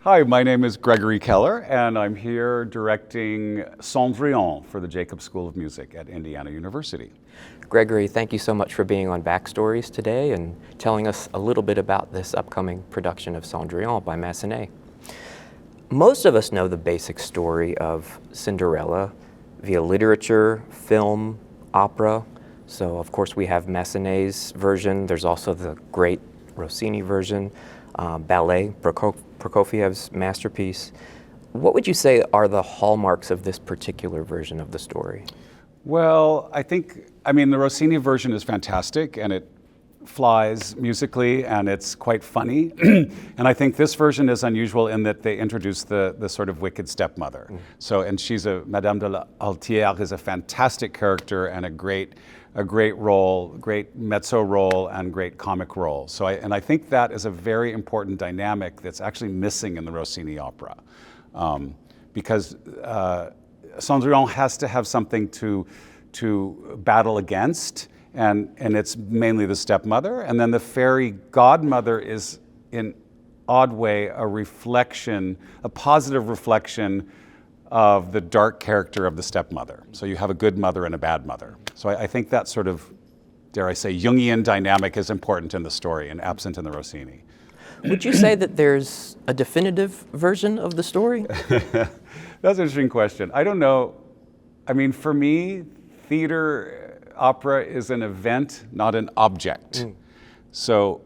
Hi, my name is Gregory Keller, and I'm here directing Cendrillon for the Jacobs School of Music at Indiana University. Gregory, thank you so much for being on Backstories today and telling us a little bit about this upcoming production of Cendrillon by Massenet. Most of us know the basic story of Cinderella via literature, film, opera. So of course we have Massenet's version. There's also the great Rossini version, ballet, Prokofiev's masterpiece. What would you say are the hallmarks of this particular version of the story? Well, the Rossini version is fantastic, and it flies musically, and it's quite funny. And I think this version is unusual in that they introduce the sort of wicked stepmother. And she's Madame de l'Altière is a fantastic character and a great role, great mezzo role, and great comic role. I think that is a very important dynamic that's actually missing in the Rossini opera, because Cendrillon has to have something to battle against, and it's mainly the stepmother, and then the fairy godmother is in odd way a positive reflection of the dark character of the stepmother. So you have a good mother and a bad mother. So I think that sort of, dare I say, Jungian dynamic is important in the story and absent in the Rossini. Would you say that there's a definitive version of the story? That's an interesting question. I don't know. For me, theater opera is an event, not an object. So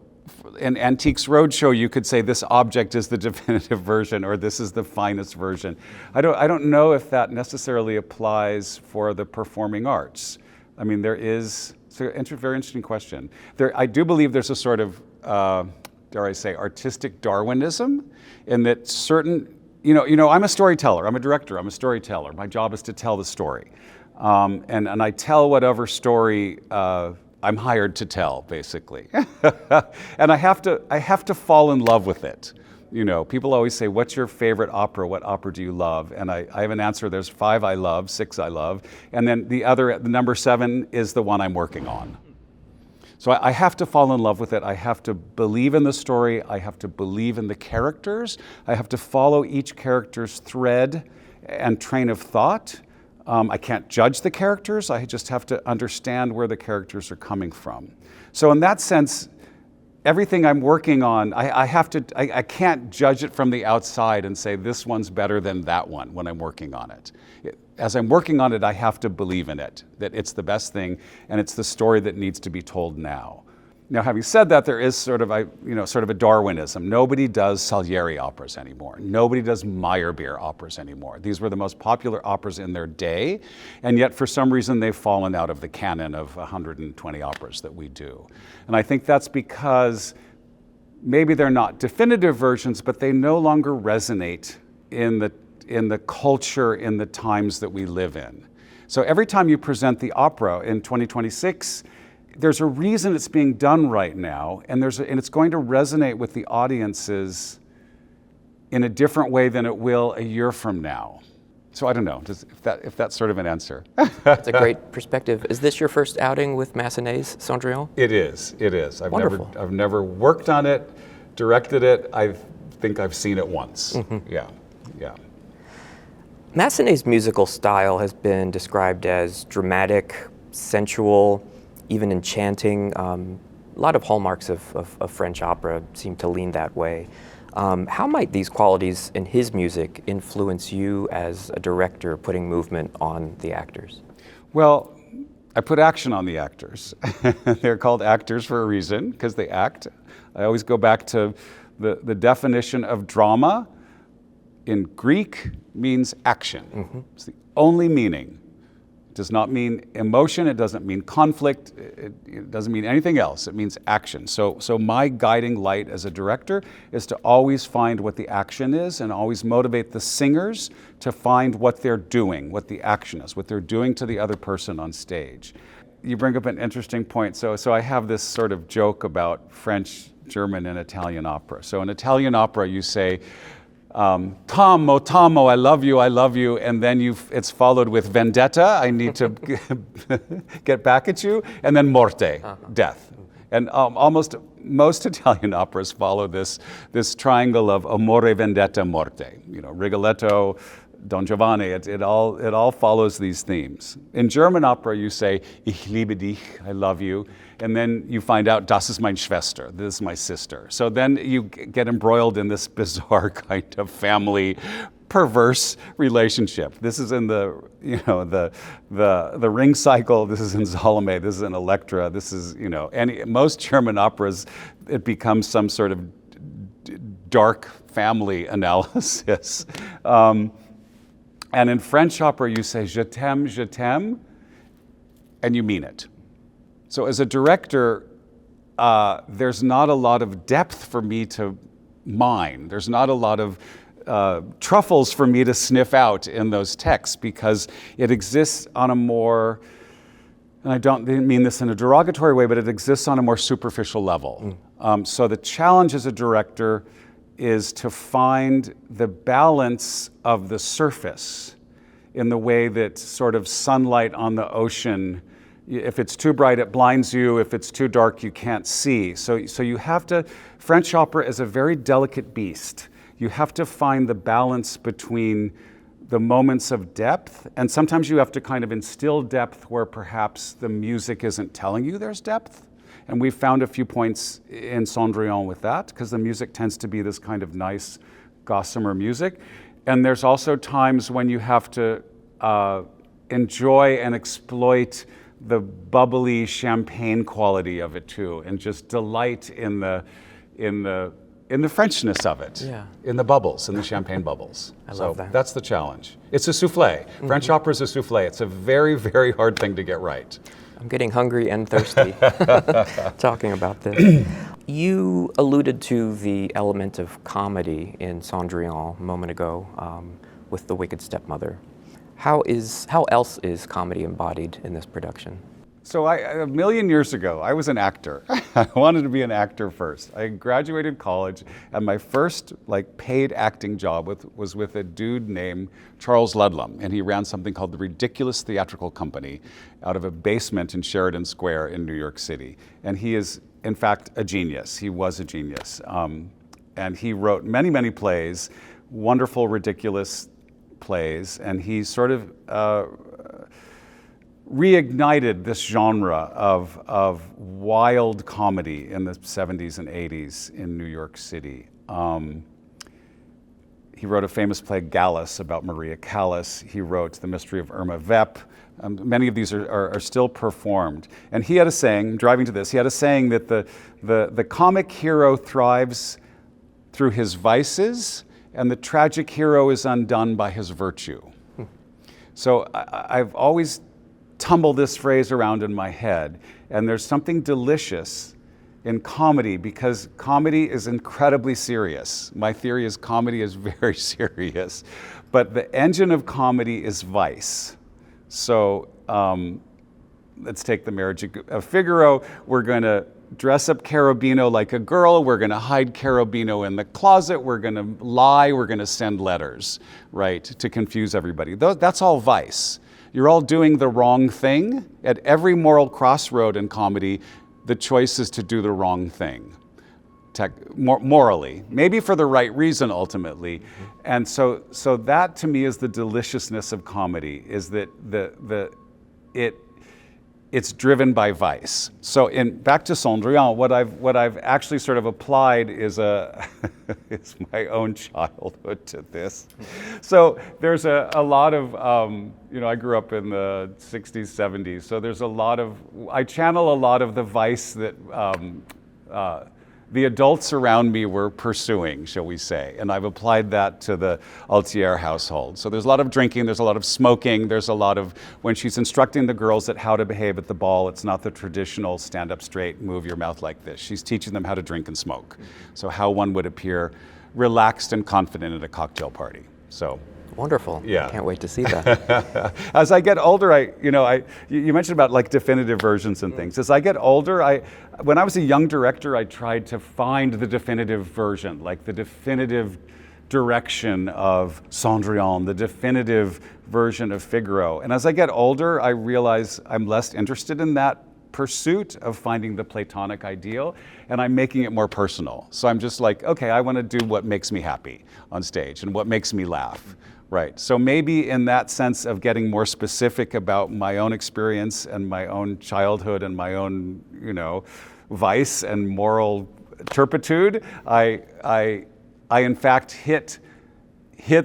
in Antiques Roadshow, you could say this object is the definitive version, or this is the finest version. I don't know if that necessarily applies for the performing arts. It's a very interesting question. I do believe there's a sort of, dare I say, artistic Darwinism, in that certain, I'm a storyteller, I'm a director, I'm a storyteller. My job is to tell the story. And I tell whatever story I'm hired to tell, basically. And I have to fall in love with it. People always say, what's your favorite opera? What opera do you love? And I have an answer. There's 5 I love, 6 I love. And then the number 7 is the one I'm working on. So I have to fall in love with it. I have to believe in the story. I have to believe in the characters. I have to follow each character's thread and train of thought. I can't judge the characters. I just have to understand where the characters are coming from. So in that sense, everything I'm working on, I can't judge it from the outside and say this one's better than that one when I'm working on it. As I'm working on it, I have to believe in it, that it's the best thing and it's the story that needs to be told now. Now, having said that, there is sort of a Darwinism. Nobody does Salieri operas anymore. Nobody does Meyerbeer operas anymore. These were the most popular operas in their day, and yet for some reason they've fallen out of the canon of 120 operas that we do. And I think that's because maybe they're not definitive versions, but they no longer resonate in the culture, in the times that we live in. So every time you present the opera in 2026, there's a reason it's being done right now, and it's going to resonate with the audiences in a different way than it will a year from now. So I don't know if that's sort of an answer. That's a great perspective. Is this your first outing with Massenet's Cendrillon? It is. Wonderful. I've never worked on it, directed it. I think I've seen it once. Yeah. Massenet's musical style has been described as dramatic, sensual, even enchanting. A lot of hallmarks of French opera seem to lean that way. How might these qualities in his music influence you as a director putting movement on the actors? Well, I put action on the actors. They're called actors for a reason, because they act. I always go back to the definition of drama in Greek means action. It's the only meaning. It does not mean emotion, it doesn't mean conflict, it doesn't mean anything else. It means action. So my guiding light as a director is to always find what the action is and always motivate the singers to find what they're doing, what the action is, what they're doing to the other person on stage. You bring up an interesting point. So I have this sort of joke about French, German, and Italian opera. So in Italian opera, you say, Tomo, Tomo, I love you, and then it's followed with vendetta, I need to get back at you, and then morte, death. And almost most Italian operas follow this triangle of amore, vendetta, morte. You know, Rigoletto, Don Giovanni, it all follows these themes. In German opera, you say, Ich liebe dich, I love you, and then you find out, Das ist meine Schwester, this is my sister. So then you get embroiled in this bizarre kind of family, perverse relationship. This is in the Ring Cycle, this is in Salome, this is in Elektra, this is, most German operas, it becomes some sort of dark family analysis. And in French opera, you say, je t'aime, and you mean it. So as a director, there's not a lot of depth for me to mine. There's not a lot of truffles for me to sniff out in those texts, because it exists on a more, and I didn't mean this in a derogatory way, but it exists on a more superficial level. So the challenge as a director is to find the balance of the surface in the way that sort of sunlight on the ocean, if it's too bright, it blinds you. If it's too dark, you can't see. So you have to, French opera is a very delicate beast. You have to find the balance between the moments of depth, and sometimes you have to kind of instill depth where perhaps the music isn't telling you there's depth. And we've found a few points in Cendrillon with that, because the music tends to be this kind of nice gossamer music. And there's also times when you have to enjoy and exploit the bubbly champagne quality of it too, and just delight in the Frenchness of it, in the bubbles, in the champagne bubbles. I love that. That's the challenge. It's a souffle. French opera is a souffle. It's a very, very hard thing to get right. I'm getting hungry and thirsty talking about this. You alluded to the element of comedy in Cendrillon a moment ago with The Wicked Stepmother. How else is comedy embodied in this production? So a million years ago, I was an actor. I wanted to be an actor first. I graduated college, and my first paid acting job was with a dude named Charles Ludlam, and he ran something called the Ridiculous Theatrical Company out of a basement in Sheridan Square in New York City. And he is, in fact, a genius. He was a genius. And he wrote many, many plays, wonderful, ridiculous plays, and he sort of reignited this genre of wild comedy in the 70s and 80s in New York City. He wrote a famous play, Gallus, about Maria Callas. He wrote The Mystery of Irma Vep. Many of these are still performed. And he had a saying, driving to this, he had a saying that the comic hero thrives through his vices, and the tragic hero is undone by his virtue. So I've always tumble this phrase around in my head, and there's something delicious in comedy, because comedy is incredibly serious. My theory is comedy is very serious, but the engine of comedy is vice. So let's take the Marriage of Figaro. We're going to dress up Cherubino like a girl. We're going to hide Cherubino in the closet. We're going to lie. We're going to send letters, right, to confuse everybody. That's all vice. You're all doing the wrong thing. At every moral crossroad in comedy, the choice is to do the wrong thing, morally, maybe for the right reason ultimately. And so that to me is the deliciousness of comedy, is that it's driven by vice. So back to Cendrillon, what I've actually sort of applied is is my own childhood to this. So there's a lot of, I grew up in the 60s, 70s, so there's I channel a lot of the vice that the adults around me were pursuing, shall we say, and I've applied that to the Altier household. So there's a lot of drinking, there's a lot of smoking, there's a lot of, when she's instructing the girls at how to behave at the ball, it's not the traditional stand up straight, move your mouth like this. She's teaching them how to drink and smoke. So how one would appear relaxed and confident at a cocktail party. So. Wonderful. Yeah. I can't wait to see that. As I get older, you mentioned about definitive versions and things. As I get older, when I was a young director, I tried to find the definitive version, the definitive direction of Cendrillon, the definitive version of Figaro. And as I get older, I realize I'm less interested in that pursuit of finding the Platonic ideal, and I'm making it more personal. So I'm just like, okay, I want to do what makes me happy on stage and what makes me laugh. Right. So maybe in that sense of getting more specific about my own experience and my own childhood and my own, vice and moral turpitude, I in fact hit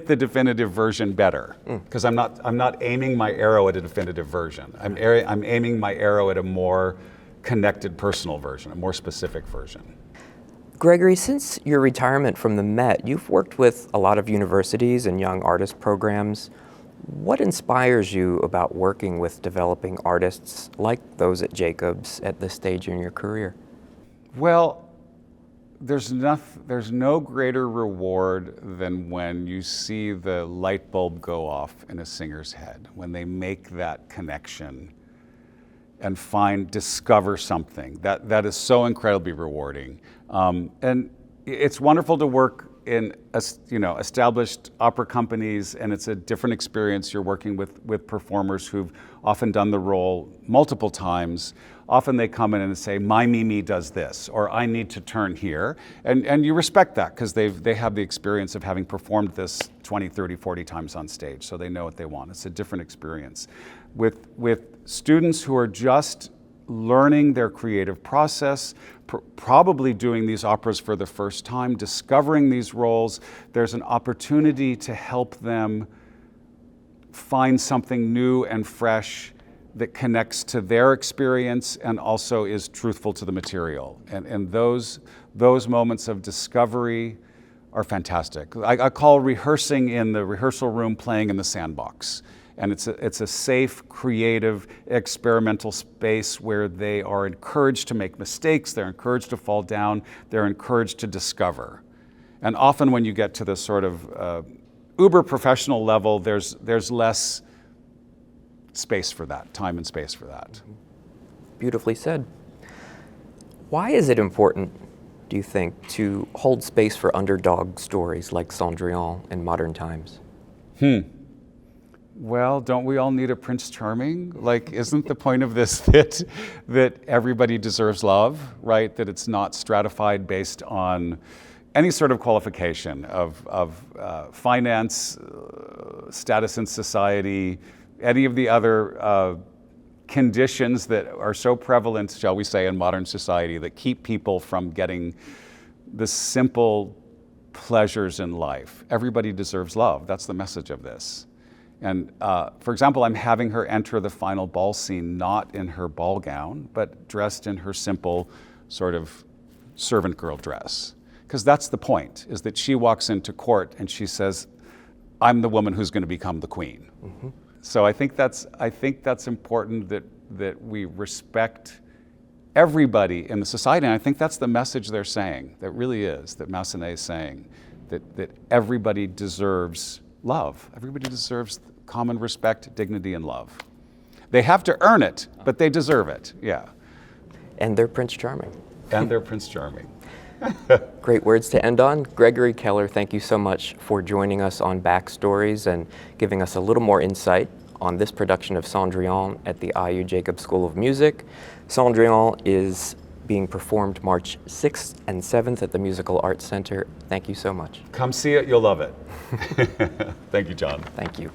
the definitive version better, because I'm not aiming my arrow at a definitive version. I'm aiming my arrow at a more connected personal version, a more specific version. Gregory, since your retirement from the Met, you've worked with a lot of universities and young artist programs. What inspires you about working with developing artists like those at Jacobs at this stage in your career? Well, there's no greater reward than when you see the light bulb go off in a singer's head, when they make that connection and discover something. That is so incredibly rewarding. And it's wonderful to work in established opera companies, and it's a different experience. You're working with performers who've often done the role multiple times. Often they come in and say, my Mimi does this, or I need to turn here. And you respect that because they have the experience of having performed this 20, 30, 40 times on stage, so they know what they want. It's a different experience. With students who are just learning their creative process, probably doing these operas for the first time, discovering these roles, there's an opportunity to help them find something new and fresh that connects to their experience and also is truthful to the material. And those moments of discovery are fantastic. I call rehearsing in the rehearsal room playing in the sandbox. And it's a safe, creative, experimental space where they are encouraged to make mistakes, they're encouraged to fall down, they're encouraged to discover. And often when you get to the sort of uber professional level, there's less space for that, time and space for that. Beautifully said. Why is it important, do you think, to hold space for underdog stories like Cendrillon in modern times? Well, don't we all need a Prince Charming? Like, isn't the point of this that everybody deserves love, right? That it's not stratified based on any sort of qualification of finance, status in society, any of the other conditions that are so prevalent, shall we say, in modern society that keep people from getting the simple pleasures in life. Everybody deserves love. That's the message of this. And for example, I'm having her enter the final ball scene not in her ball gown, but dressed in her simple sort of servant girl dress. Because that's the point, is that she walks into court and she says, I'm the woman who's going to become the queen. Mm-hmm. So I think that's important that we respect everybody in the society. And I think that's the message they're saying, that really is, that Massenet is saying, that everybody deserves love. Everybody deserves common respect, dignity, and love. They have to earn it, but they deserve it, yeah. And they're Prince Charming. And they're Prince Charming. Great words to end on. Gregory Keller, thank you so much for joining us on Backstories and giving us a little more insight on this production of Cendrillon at the IU Jacobs School of Music. Cendrillon is being performed March 6th and 7th at the Musical Arts Center. Thank you so much. Come see it, you'll love it. Thank you, John. Thank you.